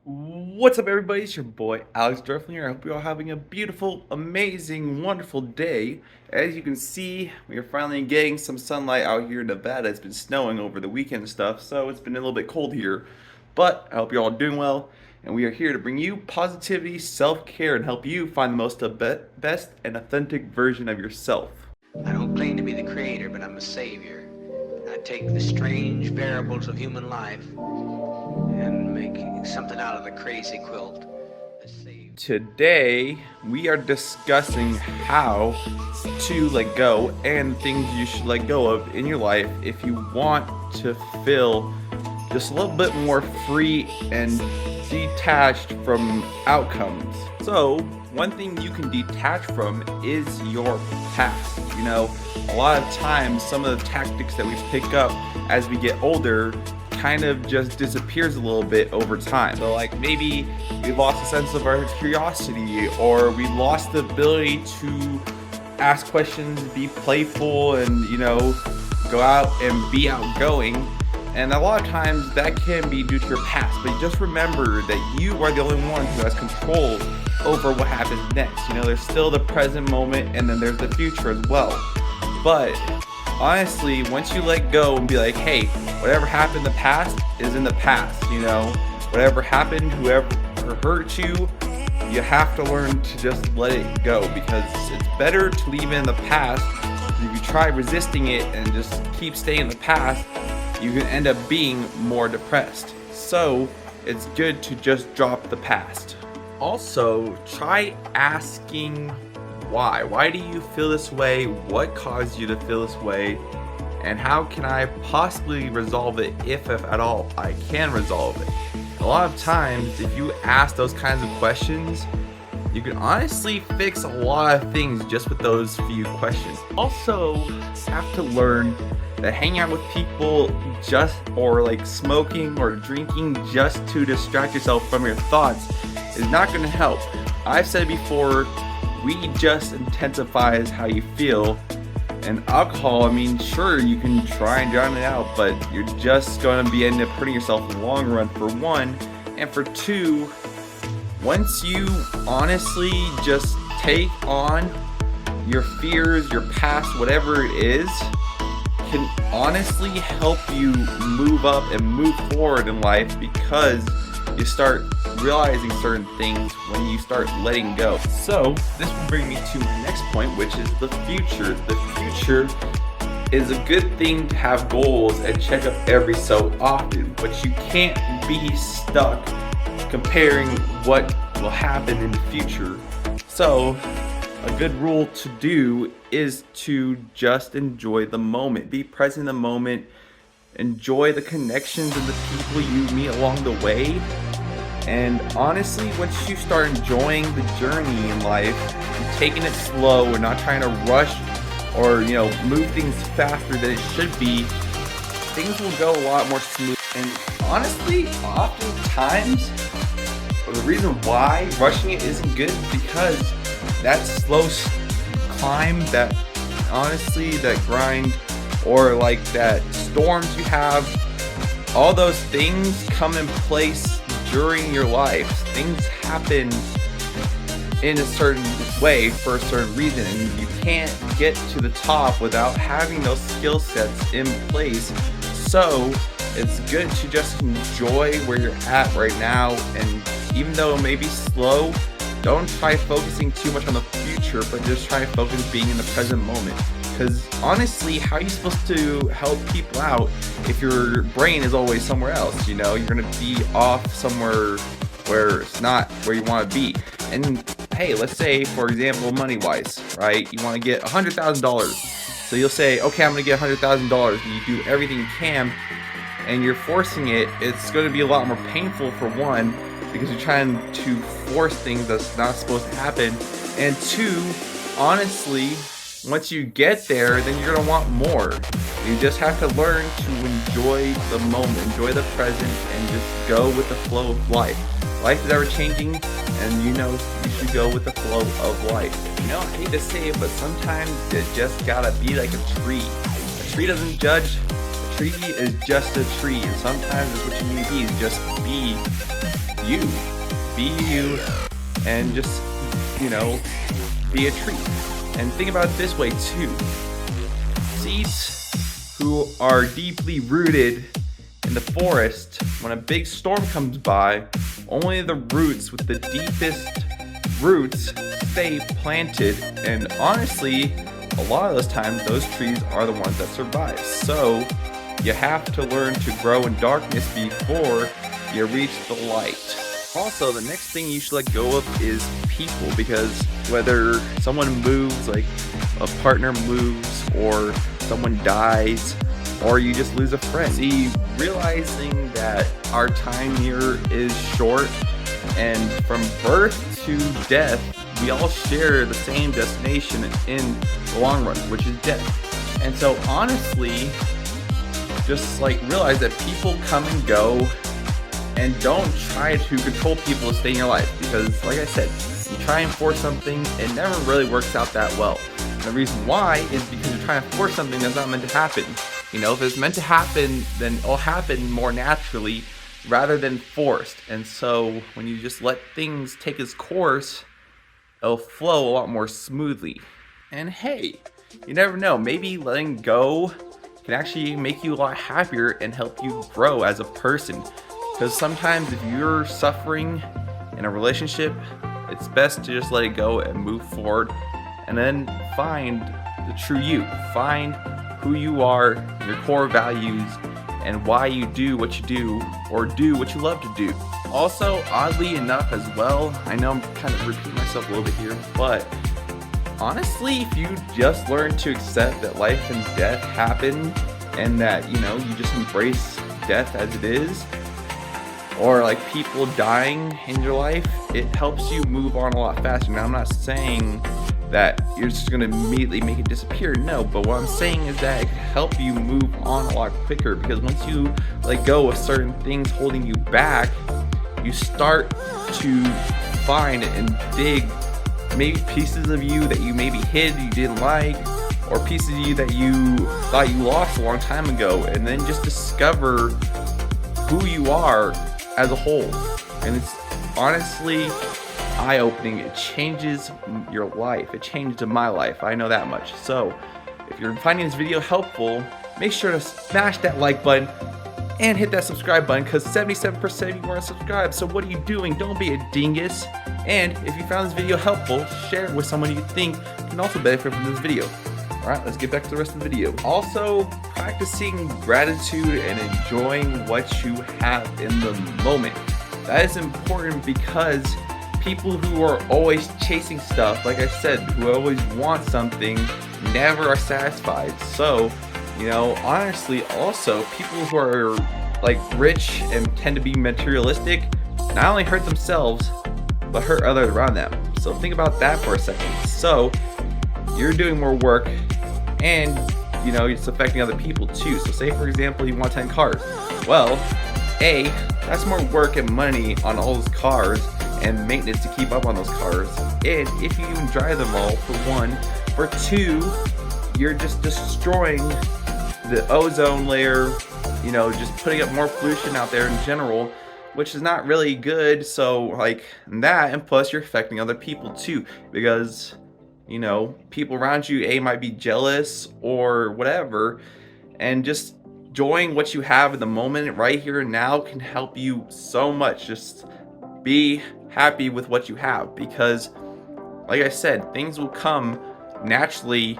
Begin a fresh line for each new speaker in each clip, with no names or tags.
What's up, everybody? It's your boy Alex Durfling here. I hope you're all having a beautiful, amazing, wonderful day. As you can see, we are finally getting some sunlight out here in Nevada. It's been snowing over the weekend and stuff, so it's been a little bit cold here. But I hope you're all doing well, and we are here to bring you positivity, self-care, and help you find the most best and authentic version of yourself.
I don't claim to be the creator, but I'm a savior. I take the strange variables of human life and make something out of the crazy quilt that saves.
Today, we are discussing how to let go and things you should let go of in your life if you want to feel just a little bit more free and detached from outcomes. So, one thing you can detach from is your past. You know, a lot of times, some of the tactics that we pick up as we get older kind of just disappears a little bit over time. So like maybe we lost a sense of our curiosity, or we lost the ability to ask questions, be playful, and go out and be outgoing. And a lot of times that can be due to your past, but just remember that you are the only one who has control over what happens next. There's still the present moment, and then there's the future as well. But honestly, once you let go and be like, hey, whatever happened in the past is in the past, whatever happened, whoever hurt you, you have to learn to just let it go, because it's better to leave it in the past. If you try resisting it and just keep staying in the past, you can end up being more depressed. So it's good to just drop the past. Also, try asking why. Why do you feel this way? What caused you to feel this way? And how can I possibly resolve it, if at all I can resolve it? A lot of times, if you ask those kinds of questions, you can honestly fix a lot of things just with those few questions. Also, have to learn that hanging out with people or like smoking or drinking just to distract yourself from your thoughts is not going to help. I've said it before, weed just intensifies how you feel. And alcohol, sure, you can try and drown it out, but you're just going to end up hurting yourself in the long run, for one. And for two, once you honestly just take on your fears, your past, whatever it is, can honestly help you move up and move forward in life, because you start realizing certain things when you start letting go. So this will bring me to my next point, which is the future. The future is a good thing to have goals and check up every so often, but you can't be stuck comparing what will happen in the future. So a good rule to do is to just enjoy the moment. Be present in the moment. Enjoy the connections and the people you meet along the way. And honestly, once you start enjoying the journey in life, and taking it slow and not trying to rush or move things faster than it should be, things will go a lot more smooth. And honestly, oftentimes, the reason why rushing it isn't good is because that slow climb, that grind, or like that storms you have, all those things come in place during your life. Things happen in a certain way for a certain reason, and you can't get to the top without having those skill sets in place. So it's good to just enjoy where you're at right now, and even though it may be slow, don't try focusing too much on the future, but just try to focus being in the present moment. Because honestly, how are you supposed to help people out if your brain is always somewhere else? You're going to be off somewhere where it's not where you want to be. And hey, let's say, for example, money-wise, right? You want to get $100,000. So you'll say, okay, I'm going to get $100,000. And you do everything you can, and you're forcing it. It's going to be a lot more painful, for one, because you're trying to force things that's not supposed to happen. And two, honestly, once you get there, then you're gonna want more. You just have to learn to enjoy the moment, enjoy the present, and just go with the flow of life. Life is ever changing, and you should go with the flow of life. I hate to say it, but sometimes it just gotta be like a tree. A tree doesn't judge. A tree is just a tree, and sometimes that's what you need to be, is just be you. Be you, and just, you know, be a tree. And think about it this way too. Seeds who are deeply rooted in the forest, when a big storm comes by, only the roots with the deepest roots stay planted. And honestly, a lot of those times, those trees are the ones that survive. So you have to learn to grow in darkness before you reach the light. Also, the next thing you should let go of is people, because whether someone moves, like a partner moves, or someone dies, or you just lose a friend. See, realizing that our time here is short, and from birth to death, we all share the same destination in the long run, which is death. And so honestly, just like realize that people come and go, and don't try to control people to stay in your life, because like I said, you try and force something, it never really works out that well. And the reason why is because you're trying to force something that's not meant to happen. You know, if it's meant to happen, then it'll happen more naturally rather than forced. And so when you just let things take its course, it'll flow a lot more smoothly. And hey, you never know, maybe letting go can actually make you a lot happier and help you grow as a person. Because sometimes if you're suffering in a relationship, it's best to just let it go and move forward, and then find the true you. Find who you are, your core values, and why you do what you do, or do what you love to do. Also, oddly enough as well, I know I'm kind of repeating myself a little bit here, but honestly, if you just learn to accept that life and death happen, and that, you know, you just embrace death as it is, or like people dying in your life, it helps you move on a lot faster. Now, I'm not saying that you're just gonna immediately make it disappear, no, but what I'm saying is that it can help you move on a lot quicker, because once you let go of certain things holding you back, you start to find and dig maybe pieces of you that you maybe hid, you didn't like, or pieces of you that you thought you lost a long time ago, and then just discover who you are as a whole. And it's honestly eye-opening. It changes your life. It changed my life, I know that much. So if you're finding this video helpful, make sure to smash that like button and hit that subscribe button, because 77% of you aren't subscribed. So what are you doing? Don't be a dingus. And if you found this video helpful, share it with someone you think can also benefit from this video. Alright, let's get back to the rest of the video. Also, practicing gratitude and enjoying what you have in the moment. That is important, because people who are always chasing stuff, like I said, who always want something, never are satisfied. So, you know, honestly, also, people who are like rich and tend to be materialistic, not only hurt themselves, but hurt others around them. So think about that for a second. So you're doing more work, and you know, it's affecting other people too. So say for example, you want 10 cars. Well, A, that's more work and money on all those cars and maintenance to keep up on those cars. And if you even drive them all, for one. For two, you're just destroying the ozone layer, you know, just putting up more pollution out there in general, which is not really good. So like that, and plus you're affecting other people too, because you know, people around you, A, might be jealous or whatever, and just enjoying what you have in the moment right here and now can help you so much. Just be happy with what you have, because like I said, things will come naturally,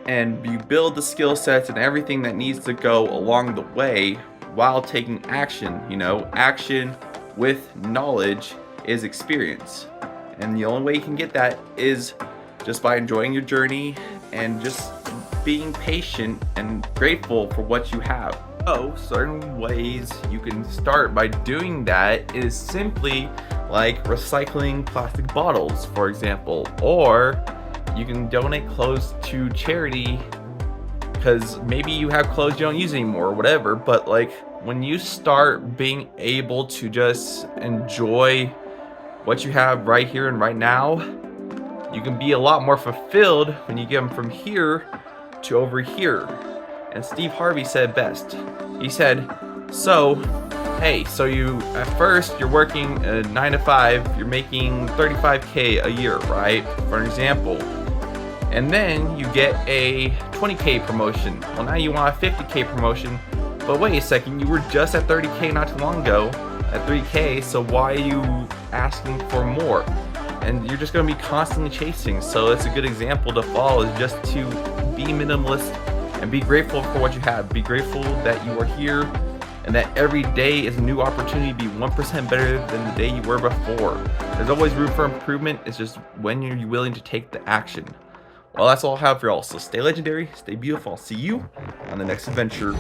and you build the skill sets and everything that needs to go along the way while taking action. You know, action with knowledge is experience, and the only way you can get that is just by enjoying your journey and just being patient and grateful for what you have. So certain ways you can start by doing that is simply like recycling plastic bottles, for example, or you can donate clothes to charity, because maybe you have clothes you don't use anymore or whatever. But like when you start being able to just enjoy what you have right here and right now, you can be a lot more fulfilled when you get them from here to over here. And Steve Harvey said best. He said, so hey, so you at first you're working 9 to 5, you're making 35K a year, right? For an example. And then you get a 20K promotion. Well, now you want a 50K promotion. But wait a second, you were just at 30K not too long ago, at 3K, so why are you asking for more? And you're just going to be constantly chasing. So it's a good example to follow, is just to be minimalist and be grateful for what you have. Be grateful that you are here and that every day is a new opportunity to be 1% better than the day you were before. There's always room for improvement. It's just when you're willing to take the action. Well, that's all I have for y'all. So stay legendary, stay beautiful. I'll see you on the next adventure.